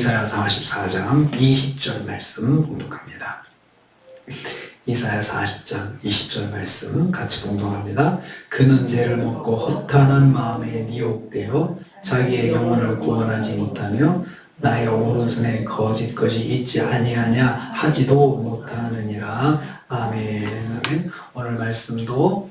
이사야 44장 20절 말씀 봉독합니다. 이사야 40장 20절 말씀 같이 봉독합니다. 그는 죄를 먹고 허탄한 마음에 미혹되어 자기의 영혼을 구원하지 못하며 나의 오른손에 거짓것이 있지 아니하냐 하지도 못하느니라. 아멘. 아멘. 오늘 말씀도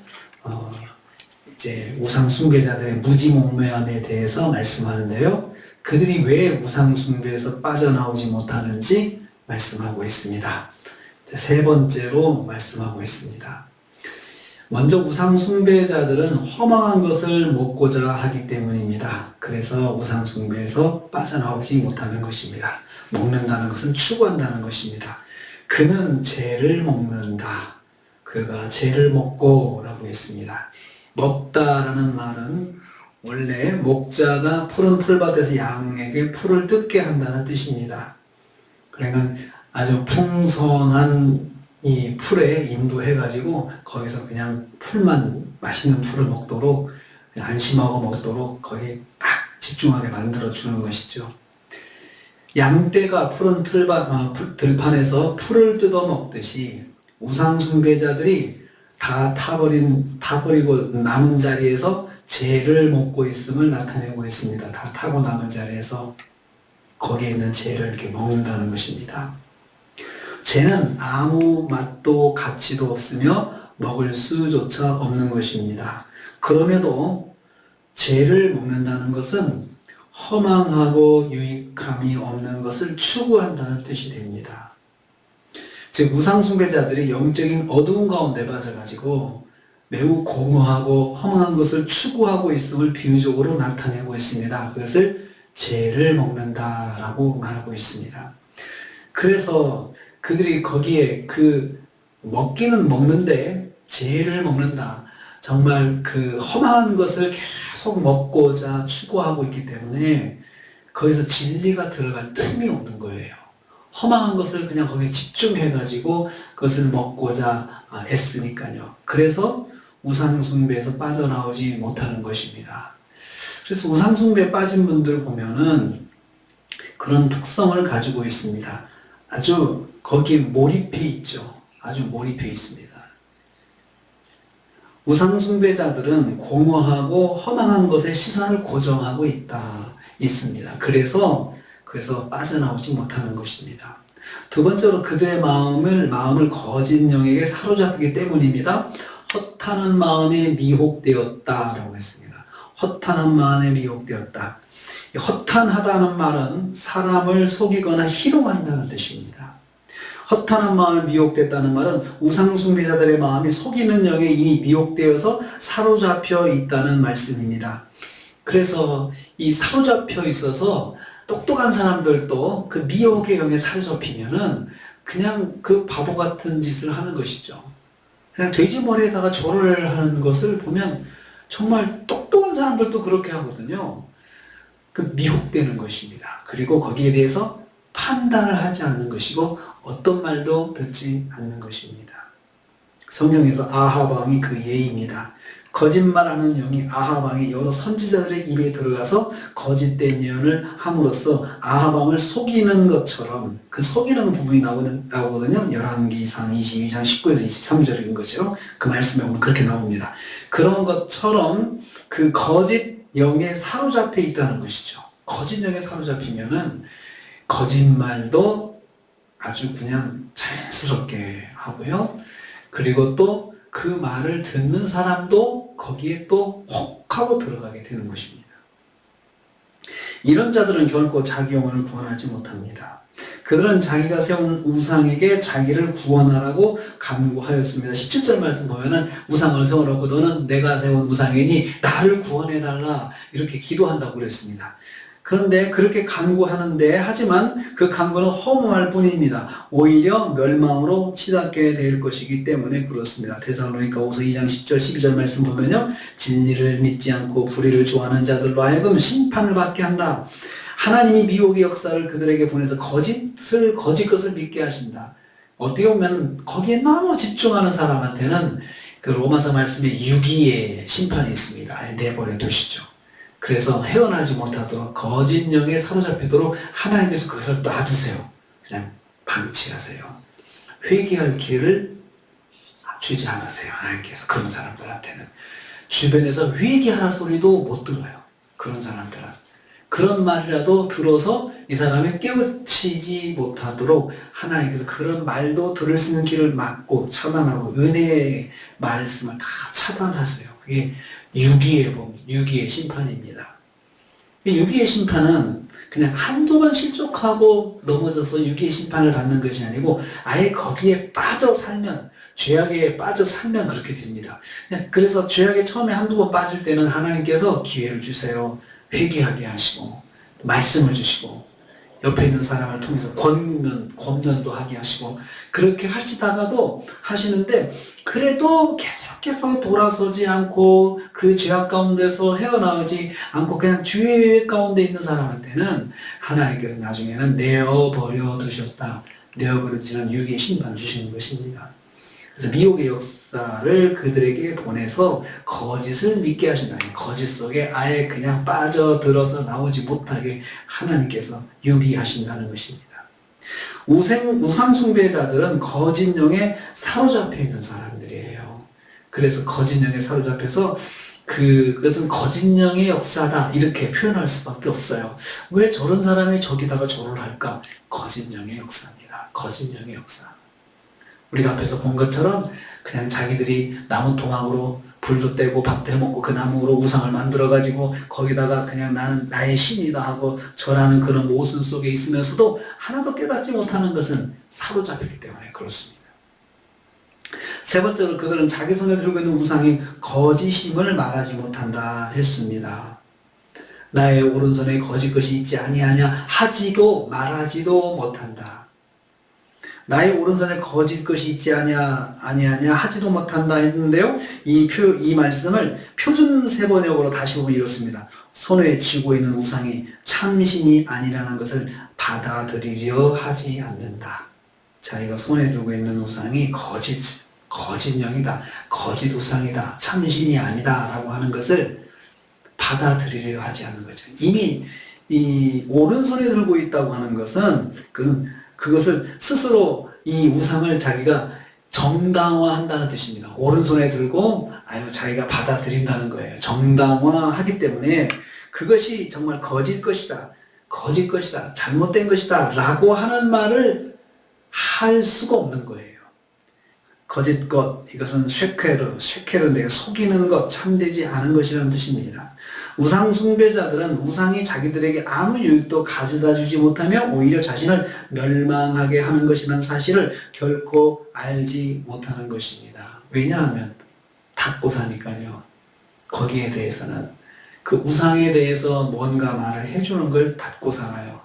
이제 우상 숭배자들의 무지몽매함에 대해서 말씀하는데요. 그들이 왜 우상 숭배에서 빠져나오지 못하는지 말씀하고 있습니다. 세 번째로 말씀하고 있습니다. 먼저 우상 숭배자들은 허망한 것을 먹고자 하기 때문입니다. 그래서 우상 숭배에서 빠져나오지 못하는 것입니다. 먹는다는 것은 추구한다는 것입니다. 그는 죄를 먹는다. 그가 죄를 먹고 라고 했습니다. 먹다라는 말은 원래 목자가 푸른 풀밭에서 양에게 풀을 뜯게 한다는 뜻입니다. 그러니까 아주 풍성한 이 풀에 인도해가지고 거기서 그냥 풀만, 맛있는 풀을 먹도록, 안심하고 먹도록 거기 딱 집중하게 만들어주는 것이죠. 양떼가 푸른 들판에서 풀을 뜯어 먹듯이 우상숭배자들이 다 타버리고 남은 자리에서 죄를 먹고 있음을 나타내고 있습니다. 다 타고 남은 자리에서 거기에 있는 죄를 이렇게 먹는다는 것입니다. 죄는 아무 맛도 가치도 없으며 먹을 수조차 없는 것입니다. 그럼에도 죄를 먹는다는 것은 허망하고 유익함이 없는 것을 추구한다는 뜻이 됩니다. 즉 우상숭배자들이 영적인 어두운 가운데 빠져가지고 매우 공허하고 허망한 것을 추구하고 있음을 비유적으로 나타내고 있습니다. 그것을 죄를 먹는다라고 말하고 있습니다. 그래서 그들이 거기에 먹기는 먹는데 죄를 먹는다. 정말 그 험한 것을 계속 먹고자 추구하고 있기 때문에 거기서 진리가 들어갈 틈이 없는 거예요. 험한 것을 그냥 거기에 집중해가지고 그것을 먹고자 애쓰니까요. 그래서 우상숭배에서 빠져나오지 못하는 것입니다. 그래서 우상숭배에 빠진 분들 보면은 그런 특성을 가지고 있습니다. 아주 거기에 몰입해 있죠. 아주 몰입해 있습니다. 우상숭배자들은 공허하고 허망한 것에 시선을 고정하고 있습니다. 그래서 빠져나오지 못하는 것입니다. 두 번째로 그들의 마음을 거짓 영에게 사로잡히기 때문입니다. 허탄한 마음에 미혹되었다라고 했습니다. 허탄한 마음에 미혹되었다. 허탄하다는 말은 사람을 속이거나 희롱한다는 뜻입니다. 허탄한 마음에 미혹됐다는 말은 우상숭배자들의 마음이 속이는 영에 이미 미혹되어서 사로잡혀 있다는 말씀입니다. 그래서 이 사로잡혀 있어서 똑똑한 사람들도 그 미혹의 영에 사로잡히면은 그냥 그 바보 같은 짓을 하는 것이죠. 그냥 돼지머리에다가 절을 하는 것을 보면 정말 똑똑한 사람들도 그렇게 하거든요. 그 미혹되는 것입니다. 그리고 거기에 대해서 판단을 하지 않는 것이고 어떤 말도 듣지 않는 것입니다. 성경에서 아합 왕이 그 예입니다. 거짓말하는 영이 아합 왕이 여러 선지자들의 입에 들어가서 거짓된 예언을 함으로써 아합 왕을 속이는 것처럼 그 속이는 부분이 나오거든요. 열왕기상 22장 19에서 23절인 거죠. 그 말씀에 보면 그렇게 나옵니다. 그런 것처럼 그 거짓 영에 사로잡혀 있다는 것이죠. 거짓 영에 사로잡히면은 거짓말도 아주 그냥 자연스럽게 하고요. 그리고 또 그 말을 듣는 사람도 거기에 또 혹 하고 들어가게 되는 것입니다. 이런 자들은 결코 자기 영혼을 구원하지 못합니다. 그들은 자기가 세운 우상에게 자기를 구원하라고 간구하였습니다. 17절 말씀 보면은 우상을 세워놓고 너는 내가 세운 우상이니 나를 구원해달라 이렇게 기도한다고 그랬습니다. 그런데 그렇게 간구하는데 하지만 그 간구는 허무할 뿐입니다. 오히려 멸망으로 치닫게 될 것이기 때문에 그렇습니다. 데살로니가후서 2장 10절 12절 말씀 보면요. 진리를 믿지 않고 불의를 좋아하는 자들로 하여금 심판을 받게 한다. 하나님이 미혹의 역사를 그들에게 보내서 거짓 것을 믿게 하신다. 어떻게 보면 거기에 너무 집중하는 사람한테는 그 로마서 말씀에 유기의 심판이 있습니다. 아예 내버려 두시죠. 그래서 헤어나지 못하도록 거짓 영에 사로잡히도록 하나님께서 그것을 놔두세요. 그냥 방치하세요. 회개할 기회를 주지 않으세요. 하나님께서 그런 사람들한테는. 주변에서 회개하라 소리도 못 들어요. 그런 사람들은. 그런 말이라도 들어서 이 사람이 깨우치지 못하도록 하나님께서 그런 말도 들을 수 있는 길을 막고 차단하고 은혜의 말씀을 다 차단하세요. 그게 유기의 법, 유기의 심판입니다. 유기의 심판은 그냥 한두 번 실족하고 넘어져서 유기의 심판을 받는 것이 아니고 아예 거기에 빠져 살면, 죄악에 빠져 살면 그렇게 됩니다. 그래서 죄악에 처음에 한두 번 빠질 때는 하나님께서 기회를 주세요. 회개하게 하시고 말씀을 주시고 옆에 있는 사람을 통해서 권면도 하게 하시고 그렇게 하시다가도 하시는데 그래도 계속해서 돌아서지 않고 그 죄악 가운데서 헤어나오지 않고 그냥 죄 가운데 있는 사람한테는 하나님께서 나중에는 내어버려 두셨다. 내어버려지는 유기의 심판 주시는 것입니다. 그래서 미혹의 역사를 그들에게 보내서 거짓을 믿게 하신다. 거짓 속에 아예 그냥 빠져들어서 나오지 못하게 하나님께서 유기하신다는 것입니다. 우상숭배자들은 거짓 영에 사로잡혀 있는 사람들이에요. 그래서 거짓 영에 사로잡혀서 그것은 거짓 영의 역사다 이렇게 표현할 수밖에 없어요. 왜 저런 사람이 저기다가 절을 할까? 거짓 영의 역사입니다. 거짓 영의 역사. 우리가 앞에서 본 것처럼 그냥 자기들이 나무 토막으로 불도 떼고 밥도 해먹고 그 나무로 우상을 만들어가지고 거기다가 그냥 나는 나의 신이다 하고 절하는 그런 모순 속에 있으면서도 하나도 깨닫지 못하는 것은 사로잡히기 때문에 그렇습니다. 세 번째로 그들은 자기 손에 들고 있는 우상이 거짓임을 말하지 못한다 했습니다. 나의 오른손에 거짓 것이 있지 아니하냐 하지도 말하지도 못한다. 나의 오른손에 거짓 것이 있지 아니하냐 하지도 못한다 했는데요. 이 말씀을 표준 세번역으로 다시 보면 이렇습니다. 손에 쥐고 있는 우상이 참신이 아니라는 것을 받아들이려 하지 않는다. 자기가 손에 들고 있는 우상이 거짓령이다. 거짓 우상이다. 참신이 아니다. 라고 하는 것을 받아들이려 하지 않는 거죠. 이미 이 오른손에 들고 있다고 하는 것은 그것을 스스로 이 우상을 자기가 정당화한다는 뜻입니다. 오른손에 들고 자기가 받아들인다는 거예요. 정당화하기 때문에 그것이 정말 거짓 것이다. 잘못된 것이다. 라고 하는 말을 할 수가 없는 거예요. 거짓 것, 이것은 쉐케르, 내가 속이는 것, 참되지 않은 것이라는 뜻입니다. 우상 숭배자들은 우상이 자기들에게 아무 유익도 가져다 주지 못하며 오히려 자신을 멸망하게 하는 것이라는 사실을 결코 알지 못하는 것입니다. 왜냐하면 닫고 사니까요. 거기에 대해서는 그 우상에 대해서 뭔가 말을 해주는 걸 닫고 살아요.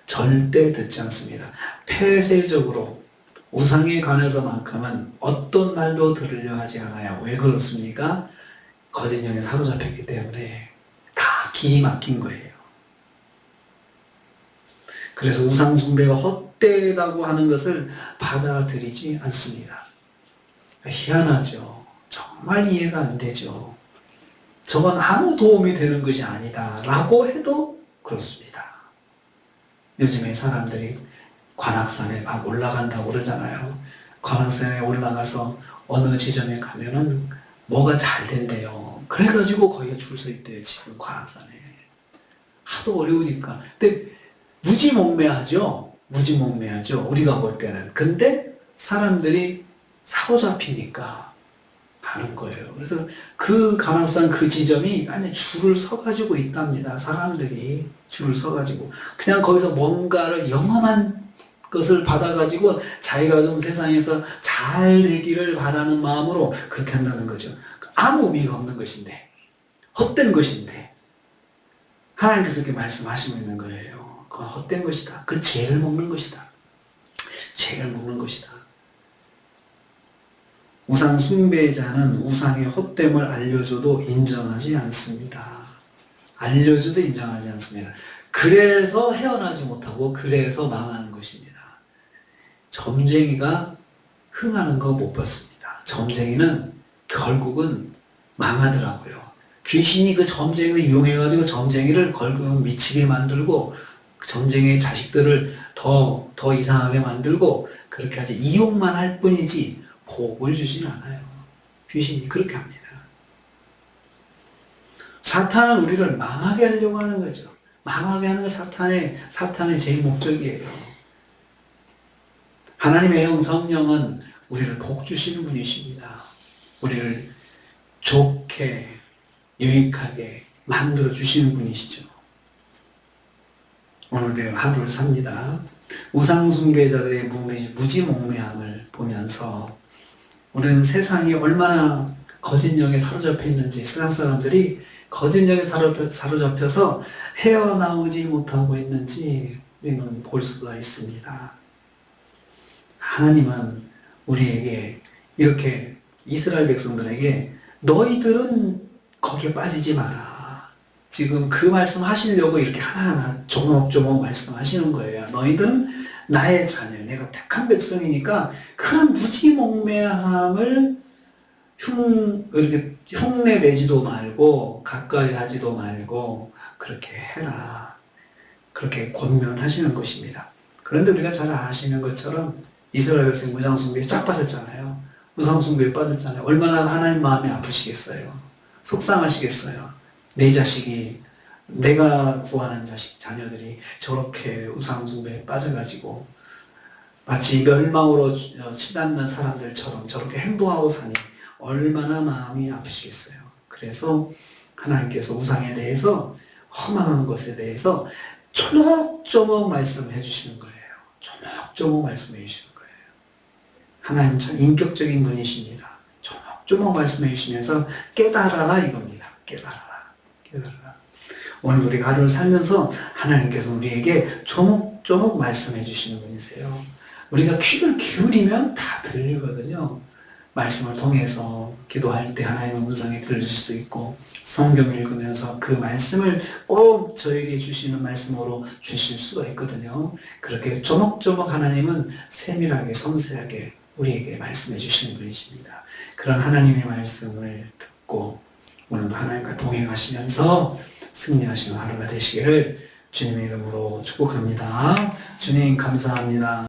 절대 듣지 않습니다. 폐쇄적으로 우상에 관해서만큼은 어떤 말도 들으려 하지 않아요. 왜 그렇습니까? 거짓 영에 사로잡혔기 때문에 다 길이 막힌 거예요. 그래서 우상 숭배가 헛되다고 하는 것을 받아들이지 않습니다. 희한하죠. 정말 이해가 안 되죠. 저건 아무 도움이 되는 것이 아니다 라고 해도 그렇습니다. 요즘에 사람들이 관악산에 막 올라간다고 그러잖아요. 관악산에 올라가서 어느 지점에 가면은 뭐가 잘 된대요. 그래가지고 거기가 줄 서 있대요. 지금 관악산에. 하도 어려우니까. 근데 무지몽매하죠. 우리가 볼 때는. 근데 사람들이 사로잡히니까 하는 거예요. 그래서 그 관악산 그 지점이 아니 줄을 서가지고 있답니다. 사람들이 줄을 서가지고 그냥 거기서 뭔가를 영험한 것을 받아가지고 자기가 좀 세상에서 잘 되기를 바라는 마음으로 그렇게 한다는 거죠. 아무 의미가 없는 것인데, 헛된 것인데 하나님께서 이렇게 말씀하시고 있는 거예요. 그건 헛된 것이다. 그 죄를 먹는 것이다. 우상 숭배자는 우상의 헛됨을 알려줘도 인정하지 않습니다. 그래서 헤어나지 못하고 그래서 망하는 것입니다. 점쟁이가 흥하는 거 못 봤습니다. 점쟁이는 결국은 망하더라고요. 귀신이 그 점쟁이를 이용해가지고 점쟁이를 걸고 미치게 만들고 점쟁이의 자식들을 더 이상하게 만들고 그렇게 하지 이용만 할 뿐이지 복을 주진 않아요. 귀신이 그렇게 합니다. 사탄은 우리를 망하게 하려고 하는 거죠. 망하게 하는 게 사탄의 제일 목적이에요. 하나님의 영 성령은 우리를 복 주시는 분이십니다. 우리를 좋게 유익하게 만들어 주시는 분이시죠. 오늘도 하루를 삽니다. 우상숭배자들의 무지몽매함을 보면서 우리는 세상이 얼마나 거짓령에 사로잡혀 있는지, 세상 사람들이 거짓령에 사로잡혀서 헤어나오지 못하고 있는지 우리는 볼 수가 있습니다. 하나님은 우리에게 이렇게 이스라엘 백성들에게 너희들은 거기에 빠지지 마라. 지금 그 말씀 하시려고 이렇게 하나하나 조목조목 말씀하시는 거예요. 너희들은 나의 자녀, 내가 택한 백성이니까 그런 무지몽매함을 이렇게 흉내내지도 말고 가까이 하지도 말고 그렇게 해라. 그렇게 권면하시는 것입니다. 그런데 우리가 잘 아시는 것처럼 이스라엘 백성이 우상숭배에 쫙 빠졌잖아요. 우상숭배에 빠졌잖아요. 얼마나 하나님 마음이 아프시겠어요. 속상하시겠어요. 내 자식이, 내가 구하는 자녀들이 저렇게 우상숭배에 빠져가지고 마치 멸망으로 치닫는 사람들처럼 저렇게 행동하고 사니 얼마나 마음이 아프시겠어요. 그래서 하나님께서 우상에 대해서, 험한 것에 대해서 조목조목 말씀해 주시는 거예요. 조목조목 말씀해 주시는 거예요. 하나님 참 인격적인 분이십니다. 조목조목 말씀해 주시면서 깨달아라 이겁니다. 깨달아라. 오늘 우리가 하루를 살면서 하나님께서 우리에게 조목조목 말씀해 주시는 분이세요. 우리가 귀를 기울이면 다 들리거든요. 말씀을 통해서 기도할 때 하나님의 음성이 들릴 수도 있고, 성경을 읽으면서 그 말씀을 꼭 저에게 주시는 말씀으로 주실 수가 있거든요. 그렇게 조목조목 하나님은 세밀하게 섬세하게 우리에게 말씀해 주시는 분이십니다. 그런 하나님의 말씀을 듣고 오늘도 하나님과 동행하시면서 승리하시는 하루가 되시기를 주님의 이름으로 축복합니다. 주님 감사합니다.